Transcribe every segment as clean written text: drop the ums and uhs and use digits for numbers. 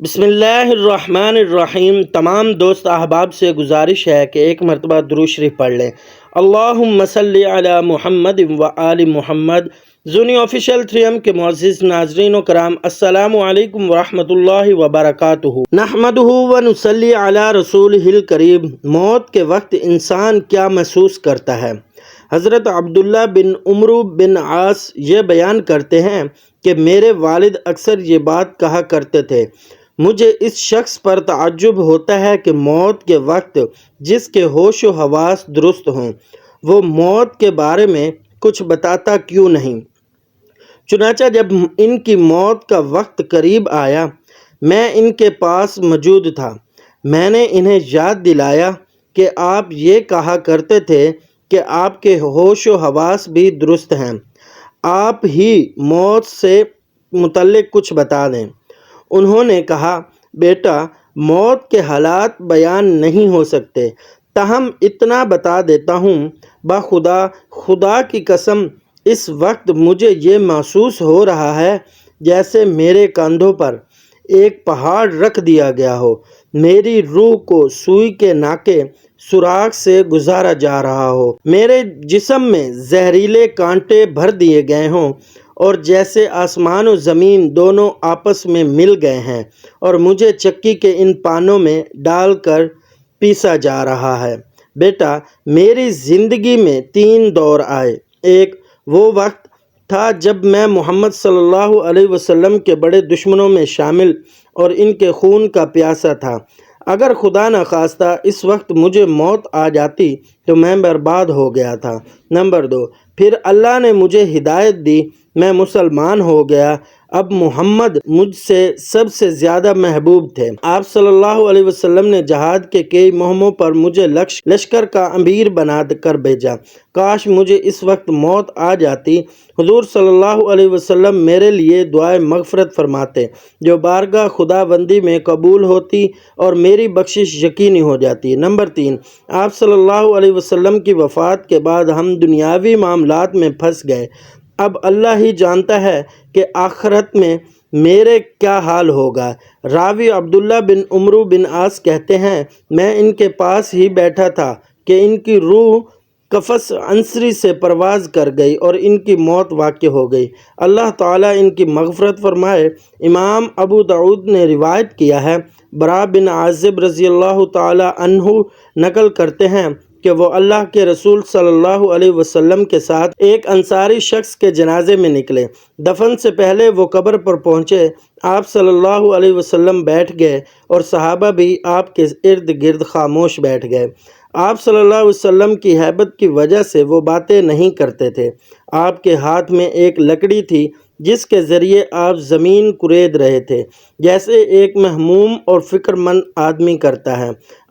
بسم اللہ الرحمن الرحیم۔ تمام دوست احباب سے گزارش ہے کہ ایک مرتبہ درود شریف پڑھ لیں۔ اللہم صلی علی محمد و آل محمد۔ زونی آفیشیل 3M کے معزز ناظرین و کرام، السلام علیکم ورحمۃ اللہ وبرکاتہ۔ نحمدہ و نصلی علی رسولہ الکریم۔ موت کے وقت انسان کیا محسوس کرتا ہے؟ حضرت عبداللہ بن عمرو بن عاص یہ بیان کرتے ہیں کہ میرے والد اکثر یہ بات کہا کرتے تھے، مجھے اس شخص پر تعجب ہوتا ہے کہ موت کے وقت جس کے ہوش و حواس درست ہوں، وہ موت کے بارے میں کچھ بتاتا کیوں نہیں؟ چنانچہ جب ان کی موت کا وقت قریب آیا، میں ان کے پاس موجود تھا۔ میں نے انہیں یاد دلایا کہ آپ یہ کہا کرتے تھے کہ آپ کے ہوش و حواس بھی درست ہیں، آپ ہی موت سے متعلق کچھ بتا دیں۔ انہوں نے کہا، بیٹا، موت کے حالات بیان نہیں ہو سکتے، تاہم اتنا بتا دیتا ہوں، خدا کی قسم اس وقت مجھے یہ محسوس ہو رہا ہے جیسے میرے کندھوں پر ایک پہاڑ رکھ دیا گیا ہو، میری روح کو سوئی کے ناکے سوراخ سے گزارا جا رہا ہو، میرے جسم میں زہریلے کانٹے بھر دیے گئے ہوں، اور جیسے آسمان و زمین دونوں آپس میں مل گئے ہیں اور مجھے چکی کے ان پانوں میں ڈال کر پیسا جا رہا ہے۔ بیٹا، میری زندگی میں 3 دور آئے۔ ایک وہ وقت تھا جب میں محمد صلی اللہ علیہ وسلم کے بڑے دشمنوں میں شامل اور ان کے خون کا پیاسا تھا۔ اگر خدا نخواستہ اس وقت مجھے موت آ جاتی تو میں برباد ہو گیا تھا۔ نمبر 2، پھر اللہ نے مجھے ہدایت دی، میں مسلمان ہو گیا۔ اب محمد مجھ سے سب سے زیادہ محبوب تھے۔ آپ صلی اللہ علیہ وسلم نے جہاد کے کئی مہموں پر مجھے لشکر کا امیر بنا کر بھیجا۔ کاش مجھے اس وقت موت آ جاتی۔ حضور صلی اللہ علیہ وسلم میرے لیے دعائے مغفرت فرماتے، جو بارگاہ خداوندی میں قبول ہوتی اور میری بخشش یقینی ہو جاتی۔ نمبر 3، آپ صلی اللہ علیہ وسلم کی وفات کے بعد ہم دنیاوی معاملات میں پھنس گئے۔ اب اللہ ہی جانتا ہے کہ آخرت میں میرے کیا حال ہوگا۔ راوی عبداللہ بن عمرو بن عاص کہتے ہیں، میں ان کے پاس ہی بیٹھا تھا کہ ان کی روح قفس عنصری سے پرواز کر گئی اور ان کی موت واقع ہو گئی۔ اللہ تعالیٰ ان کی مغفرت فرمائے۔ امام ابو داؤد نے روایت کیا ہے، برا بن عازب رضی اللہ تعالیٰ عنہ نقل کرتے ہیں کہ وہ اللہ کے رسول صلی اللہ علیہ وسلم کے ساتھ ایک انصاری شخص کے جنازے میں نکلے۔ دفن سے پہلے وہ قبر پر پہنچے، آپ صلی اللہ علیہ وسلم بیٹھ گئے اور صحابہ بھی آپ کے ارد گرد خاموش بیٹھ گئے۔ آپ صلی اللہ علیہ وسلم کی ہیبت کی وجہ سے وہ باتیں نہیں کرتے تھے۔ آپ کے ہاتھ میں ایک لکڑی تھی جس کے ذریعے آپ زمین کورید رہے تھے، جیسے ایک مہموم اور فکر مند آدمی کرتا ہے۔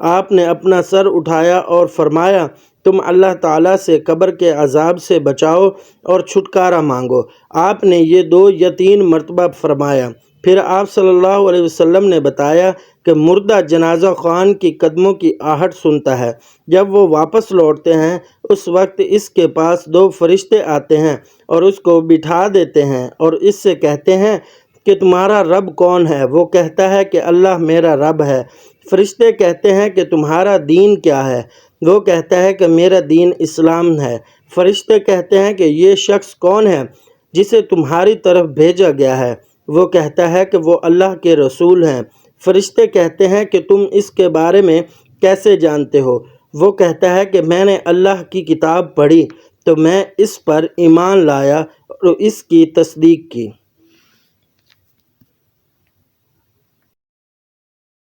آپ نے اپنا سر اٹھایا اور فرمایا، تم اللہ تعالیٰ سے قبر کے عذاب سے بچاؤ اور چھٹکارا مانگو۔ آپ نے یہ 2 یا 3 مرتبہ فرمایا۔ پھر آپ صلی اللہ علیہ وسلم نے بتایا کہ مردہ جنازہ خوان کی قدموں کی آہٹ سنتا ہے۔ جب وہ واپس لوٹتے ہیں، اس وقت اس کے پاس 2 فرشتے آتے ہیں اور اس کو بٹھا دیتے ہیں اور اس سے کہتے ہیں کہ تمہارا رب کون ہے؟ وہ کہتا ہے کہ اللہ میرا رب ہے۔ فرشتے کہتے ہیں کہ تمہارا دین کیا ہے؟ وہ کہتا ہے کہ میرا دین اسلام ہے۔ فرشتے کہتے ہیں کہ یہ شخص کون ہے جسے تمہاری طرف بھیجا گیا ہے؟ وہ کہتا ہے کہ وہ اللہ کے رسول ہیں۔ فرشتے کہتے ہیں کہ تم اس کے بارے میں کیسے جانتے ہو؟ وہ کہتا ہے کہ میں نے اللہ کی کتاب پڑھی تو میں اس پر ایمان لایا اور اس کی تصدیق کی۔